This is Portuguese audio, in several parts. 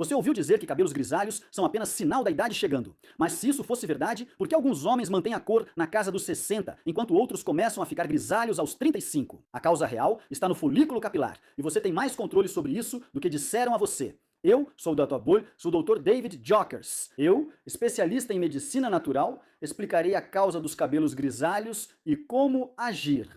Você ouviu dizer que cabelos grisalhos são apenas sinal da idade chegando. Mas se isso fosse verdade, por que alguns homens mantêm a cor na casa dos 60, enquanto outros começam a ficar grisalhos aos 35? A causa real está no folículo capilar, e você tem mais controle sobre isso do que disseram a você. Eu sou o Dr. Bull, sou o Dr. David Jockers. Eu, especialista em medicina natural, explicarei a causa dos cabelos grisalhos e como agir.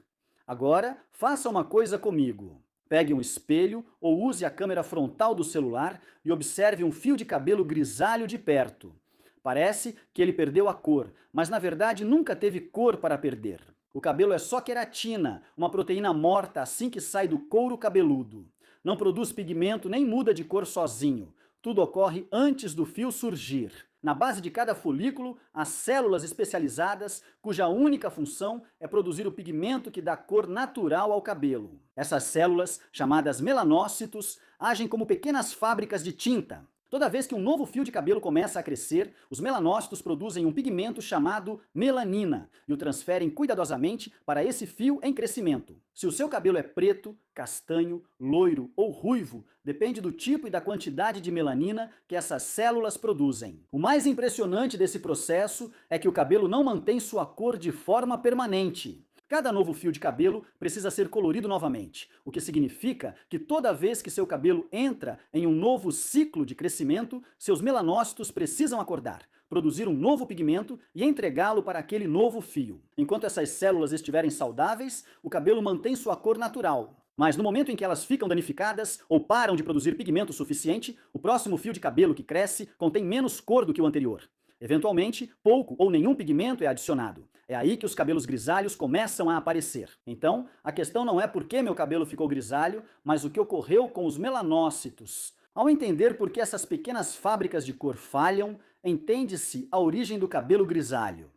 Agora, faça uma coisa comigo. Pegue um espelho ou use a câmera frontal do celular e observe um fio de cabelo grisalho de perto. Parece que ele perdeu a cor, mas na verdade nunca teve cor para perder. O cabelo é só queratina, uma proteína morta assim que sai do couro cabeludo. Não produz pigmento nem muda de cor sozinho. Tudo ocorre antes do fio surgir. Na base de cada folículo, há células especializadas cuja única função é produzir o pigmento que dá cor natural ao cabelo. Essas células, chamadas melanócitos, agem como pequenas fábricas de tinta. Toda vez que um novo fio de cabelo começa a crescer, os melanócitos produzem um pigmento chamado melanina e o transferem cuidadosamente para esse fio em crescimento. Se o seu cabelo é preto, castanho, loiro ou ruivo, depende do tipo e da quantidade de melanina que essas células produzem. O mais impressionante desse processo é que o cabelo não mantém sua cor de forma permanente. Cada novo fio de cabelo precisa ser colorido novamente, o que significa que toda vez que seu cabelo entra em um novo ciclo de crescimento, seus melanócitos precisam acordar, produzir um novo pigmento e entregá-lo para aquele novo fio. Enquanto essas células estiverem saudáveis, o cabelo mantém sua cor natural. Mas no momento em que elas ficam danificadas ou param de produzir pigmento suficiente, o próximo fio de cabelo que cresce contém menos cor do que o anterior. Eventualmente, pouco ou nenhum pigmento é adicionado. É aí que os cabelos grisalhos começam a aparecer. Então, a questão não é por que meu cabelo ficou grisalho, mas o que ocorreu com os melanócitos. Ao entender por que essas pequenas fábricas de cor falham, entende-se a origem do cabelo grisalho.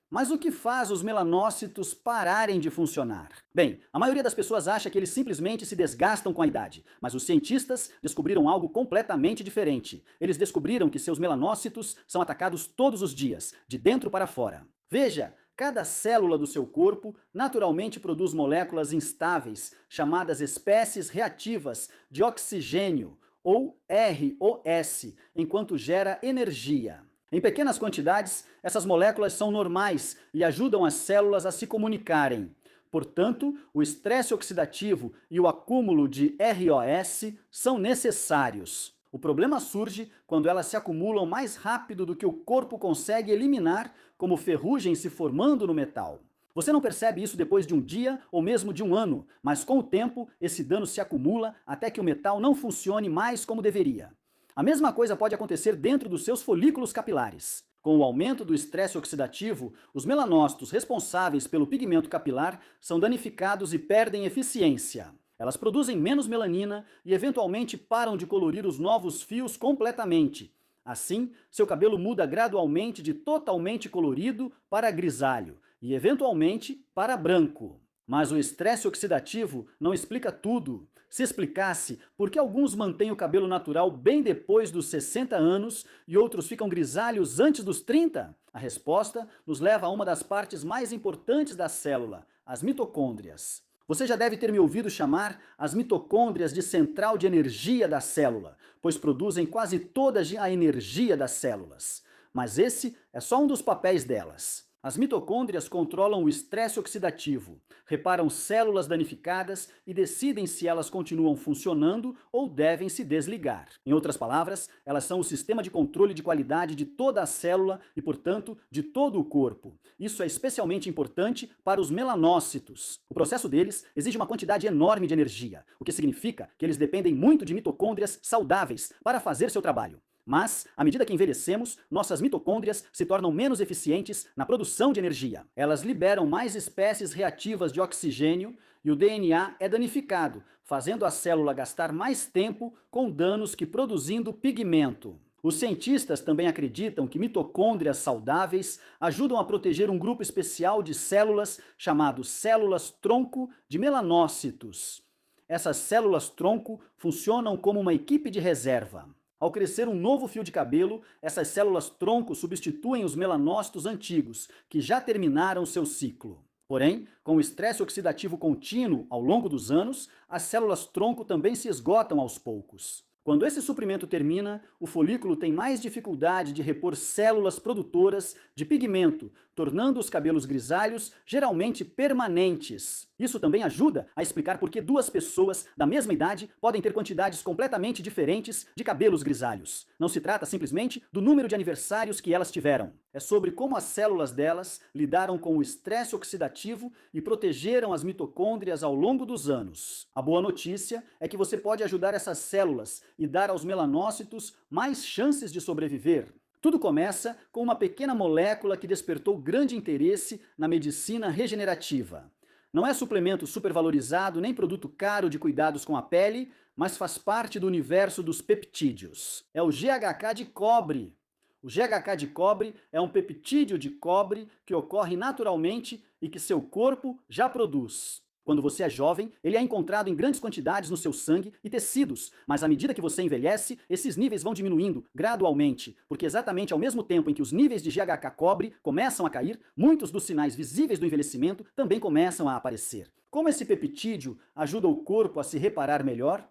Mas o que faz os melanócitos pararem de funcionar? Bem, a maioria das pessoas acha que eles simplesmente se desgastam com a idade, mas os cientistas descobriram algo completamente diferente. Eles descobriram que seus melanócitos são atacados todos os dias, de dentro para fora. Veja, cada célula do seu corpo naturalmente produz moléculas instáveis, chamadas espécies reativas de oxigênio, ou ROS, enquanto gera energia. Em pequenas quantidades, essas moléculas são normais e ajudam as células a se comunicarem. Portanto, o estresse oxidativo e o acúmulo de ROS são necessários. O problema surge quando elas se acumulam mais rápido do que o corpo consegue eliminar, como ferrugem se formando no metal. Você não percebe isso depois de um dia ou mesmo de um ano, mas com o tempo esse dano se acumula até que o metal não funcione mais como deveria. A mesma coisa pode acontecer dentro dos seus folículos capilares. Com o aumento do estresse oxidativo, os melanócitos responsáveis pelo pigmento capilar são danificados e perdem eficiência. Elas produzem menos melanina e eventualmente param de colorir os novos fios completamente. Assim, seu cabelo muda gradualmente de totalmente colorido para grisalho e eventualmente para branco. Mas o estresse oxidativo não explica tudo. Se explicasse por que alguns mantêm o cabelo natural bem depois dos 60 anos e outros ficam grisalhos antes dos 30, a resposta nos leva a uma das partes mais importantes da célula, as mitocôndrias. Você já deve ter me ouvido chamar as mitocôndrias de central de energia da célula, pois produzem quase toda a energia das células. Mas esse é só um dos papéis delas. As mitocôndrias controlam o estresse oxidativo, reparam células danificadas e decidem se elas continuam funcionando ou devem se desligar. Em outras palavras, elas são o sistema de controle de qualidade de toda a célula e, portanto, de todo o corpo. Isso é especialmente importante para os melanócitos. O processo deles exige uma quantidade enorme de energia, o que significa que eles dependem muito de mitocôndrias saudáveis para fazer seu trabalho. Mas, à medida que envelhecemos, nossas mitocôndrias se tornam menos eficientes na produção de energia. Elas liberam mais espécies reativas de oxigênio e o DNA é danificado, fazendo a célula gastar mais tempo com danos que produzindo pigmento. Os cientistas também acreditam que mitocôndrias saudáveis ajudam a proteger um grupo especial de células chamado células-tronco de melanócitos. Essas células-tronco funcionam como uma equipe de reserva. Ao crescer um novo fio de cabelo, essas células-tronco substituem os melanócitos antigos, que já terminaram seu ciclo. Porém, com o estresse oxidativo contínuo ao longo dos anos, as células-tronco também se esgotam aos poucos. Quando esse suprimento termina, o folículo tem mais dificuldade de repor células produtoras de pigmento, tornando os cabelos grisalhos geralmente permanentes. Isso também ajuda a explicar por que duas pessoas da mesma idade podem ter quantidades completamente diferentes de cabelos grisalhos. Não se trata simplesmente do número de aniversários que elas tiveram. É sobre como as células delas lidaram com o estresse oxidativo e protegeram as mitocôndrias ao longo dos anos. A boa notícia é que você pode ajudar essas células e dar aos melanócitos mais chances de sobreviver. Tudo começa com uma pequena molécula que despertou grande interesse na medicina regenerativa. Não é suplemento supervalorizado nem produto caro de cuidados com a pele, mas faz parte do universo dos peptídeos. É o GHK de cobre. O GHK de cobre é um peptídeo de cobre que ocorre naturalmente e que seu corpo já produz. Quando você é jovem, ele é encontrado em grandes quantidades no seu sangue e tecidos, mas à medida que você envelhece, esses níveis vão diminuindo gradualmente, porque exatamente ao mesmo tempo em que os níveis de GHK cobre começam a cair, muitos dos sinais visíveis do envelhecimento também começam a aparecer. Como esse peptídeo ajuda o corpo a se reparar melhor?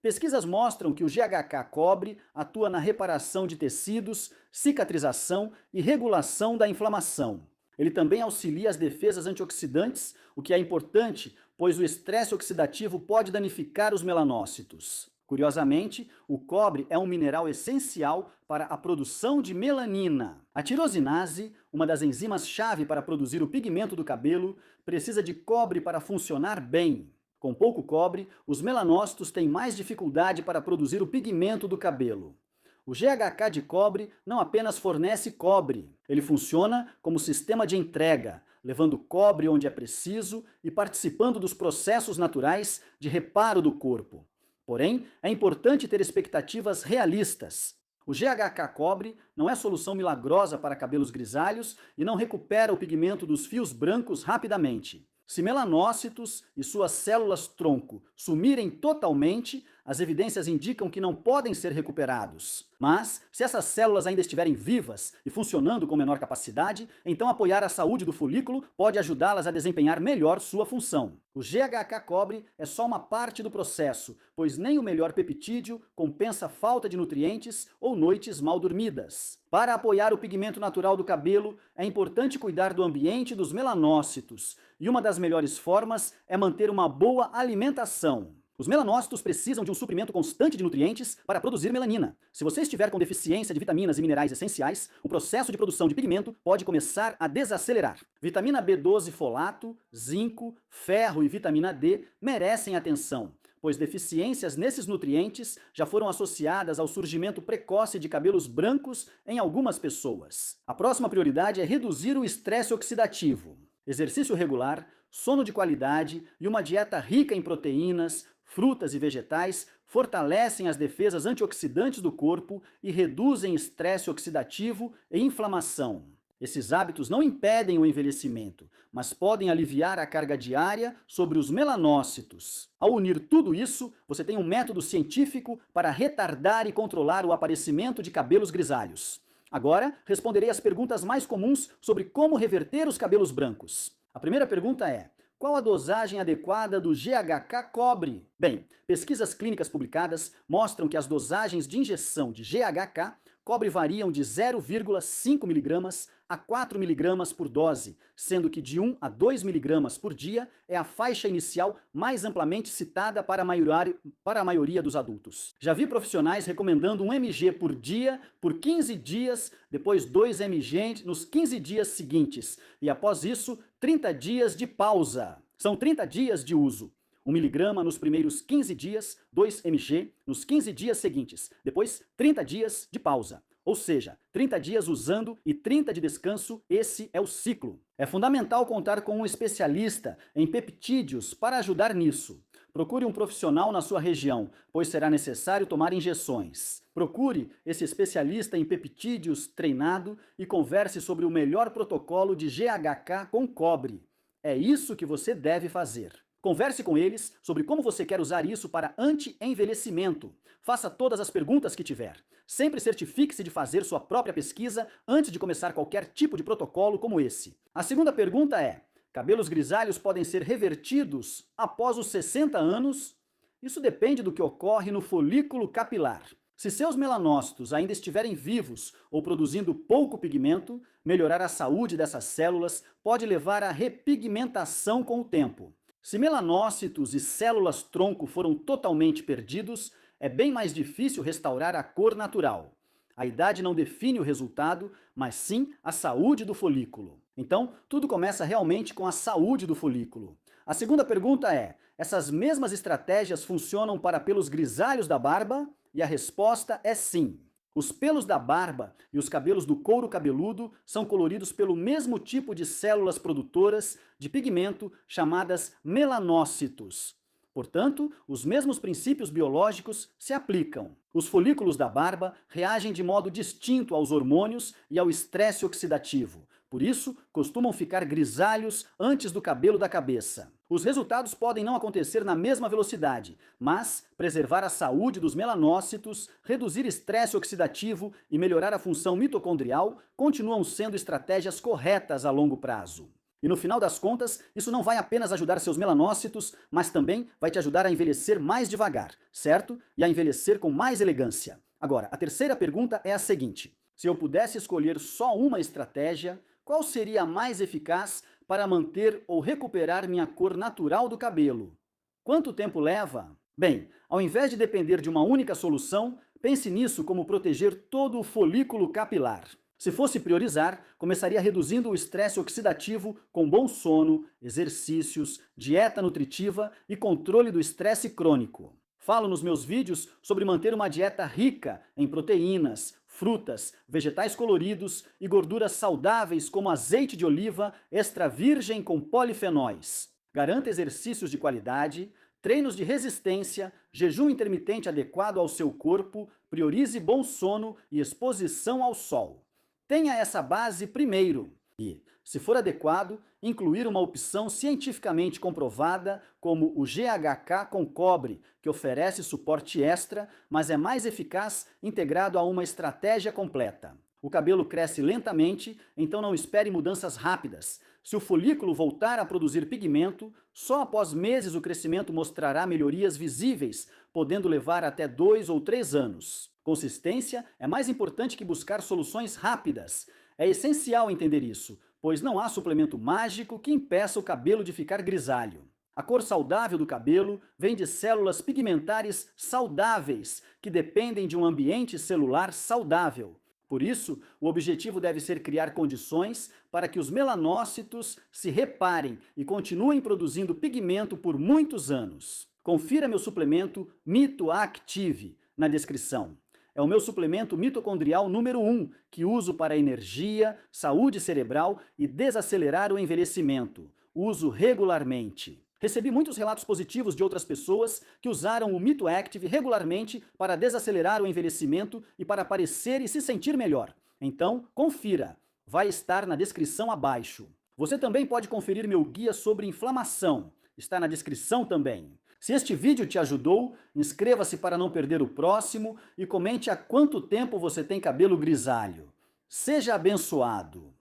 Pesquisas mostram que o GHK cobre atua na reparação de tecidos, cicatrização e regulação da inflamação. Ele também auxilia as defesas antioxidantes, o que é importante, pois o estresse oxidativo pode danificar os melanócitos. Curiosamente, o cobre é um mineral essencial para a produção de melanina. A tirosinase, uma das enzimas-chave para produzir o pigmento do cabelo, precisa de cobre para funcionar bem. Com pouco cobre, os melanócitos têm mais dificuldade para produzir o pigmento do cabelo. O GHK de cobre não apenas fornece cobre, ele funciona como sistema de entrega, levando cobre onde é preciso e participando dos processos naturais de reparo do corpo. Porém, é importante ter expectativas realistas. O GHK cobre não é solução milagrosa para cabelos grisalhos e não recupera o pigmento dos fios brancos rapidamente. Se melanócitos e suas células-tronco sumirem totalmente, as evidências indicam que não podem ser recuperados. Mas, se essas células ainda estiverem vivas e funcionando com menor capacidade, então apoiar a saúde do folículo pode ajudá-las a desempenhar melhor sua função. O GHK cobre é só uma parte do processo, pois nem o melhor peptídeo compensa a falta de nutrientes ou noites mal dormidas. Para apoiar o pigmento natural do cabelo, é importante cuidar do ambiente dos melanócitos, e uma das melhores formas é manter uma boa alimentação. Os melanócitos precisam de um suprimento constante de nutrientes para produzir melanina. Se você estiver com deficiência de vitaminas e minerais essenciais, o processo de produção de pigmento pode começar a desacelerar. Vitamina B12 folato, zinco, ferro e vitamina D merecem atenção, pois deficiências nesses nutrientes já foram associadas ao surgimento precoce de cabelos brancos em algumas pessoas. A próxima prioridade é reduzir o estresse oxidativo. Exercício regular, sono de qualidade e uma dieta rica em proteínas, frutas e vegetais fortalecem as defesas antioxidantes do corpo e reduzem estresse oxidativo e inflamação. Esses hábitos não impedem o envelhecimento, mas podem aliviar a carga diária sobre os melanócitos. Ao unir tudo isso, você tem um método científico para retardar e controlar o aparecimento de cabelos grisalhos. Agora, responderei as perguntas mais comuns sobre como reverter os cabelos brancos. A primeira pergunta é: qual a dosagem adequada do GHK cobre? Bem, pesquisas clínicas publicadas mostram que as dosagens de injeção de GHK cobre variam de 0,5 mg a 4 mg por dose, sendo que de 1 a 2 mg por dia é a faixa inicial mais amplamente citada para a maioria dos adultos. Já vi profissionais recomendando 1 mg por dia por 15 dias, depois 2 mg nos 15 dias seguintes, e após isso, 30 dias de pausa. São 30 dias de uso. 1 mg nos primeiros 15 dias, 2 mg nos 15 dias seguintes, depois 30 dias de pausa. Ou seja, 30 dias usando e 30 de descanso, esse é o ciclo. É fundamental contar com um especialista em peptídeos para ajudar nisso. Procure um profissional na sua região, pois será necessário tomar injeções. Procure esse especialista em peptídeos treinado e converse sobre o melhor protocolo de GHK com cobre. É isso que você deve fazer. Converse com eles sobre como você quer usar isso para anti-envelhecimento. Faça todas as perguntas que tiver. Sempre certifique-se de fazer sua própria pesquisa antes de começar qualquer tipo de protocolo como esse. A segunda pergunta é: cabelos grisalhos podem ser revertidos após os 60 anos? Isso depende do que ocorre no folículo capilar. Se seus melanócitos ainda estiverem vivos ou produzindo pouco pigmento, melhorar a saúde dessas células pode levar à repigmentação com o tempo. Se melanócitos e células-tronco foram totalmente perdidos, é bem mais difícil restaurar a cor natural. A idade não define o resultado, mas sim a saúde do folículo. Então, tudo começa realmente com a saúde do folículo. A segunda pergunta é: essas mesmas estratégias funcionam para pelos grisalhos da barba? E a resposta é sim. Os pelos da barba e os cabelos do couro cabeludo são coloridos pelo mesmo tipo de células produtoras de pigmento chamadas melanócitos. Portanto, os mesmos princípios biológicos se aplicam. Os folículos da barba reagem de modo distinto aos hormônios e ao estresse oxidativo. Por isso, costumam ficar grisalhos antes do cabelo da cabeça. Os resultados podem não acontecer na mesma velocidade, mas preservar a saúde dos melanócitos, reduzir estresse oxidativo e melhorar a função mitocondrial continuam sendo estratégias corretas a longo prazo. E no final das contas, isso não vai apenas ajudar seus melanócitos, mas também vai te ajudar a envelhecer mais devagar, certo? E a envelhecer com mais elegância. Agora, a terceira pergunta é a seguinte: se eu pudesse escolher só uma estratégia, qual seria a mais eficaz para manter ou recuperar minha cor natural do cabelo? Quanto tempo leva? Bem, ao invés de depender de uma única solução, pense nisso como proteger todo o folículo capilar. Se fosse priorizar, começaria reduzindo o estresse oxidativo com bom sono, exercícios, dieta nutritiva e controle do estresse crônico. Falo nos meus vídeos sobre manter uma dieta rica em proteínas, frutas, vegetais coloridos e gorduras saudáveis como azeite de oliva extra virgem com polifenóis. Garanta exercícios de qualidade, treinos de resistência, jejum intermitente adequado ao seu corpo, priorize bom sono e exposição ao sol. Tenha essa base primeiro e, se for adequado, incluir uma opção cientificamente comprovada como o GHK com cobre, que oferece suporte extra, mas é mais eficaz integrado a uma estratégia completa. O cabelo cresce lentamente, então não espere mudanças rápidas. Se o folículo voltar a produzir pigmento, só após meses o crescimento mostrará melhorias visíveis, podendo levar até 2 ou 3 anos. Consistência é mais importante que buscar soluções rápidas. É essencial entender isso, pois não há suplemento mágico que impeça o cabelo de ficar grisalho. A cor saudável do cabelo vem de células pigmentares saudáveis, que dependem de um ambiente celular saudável. Por isso, o objetivo deve ser criar condições para que os melanócitos se reparem e continuem produzindo pigmento por muitos anos. Confira meu suplemento Mito Active na descrição. É o meu suplemento mitocondrial número 1, que uso para energia, saúde cerebral e desacelerar o envelhecimento. Uso regularmente. Recebi muitos relatos positivos de outras pessoas que usaram o Mito Active regularmente para desacelerar o envelhecimento e para parecer e se sentir melhor. Então, confira. Vai estar na descrição abaixo. Você também pode conferir meu guia sobre inflamação. Está na descrição também. Se este vídeo te ajudou, inscreva-se para não perder o próximo e comente há quanto tempo você tem cabelo grisalho. Seja abençoado!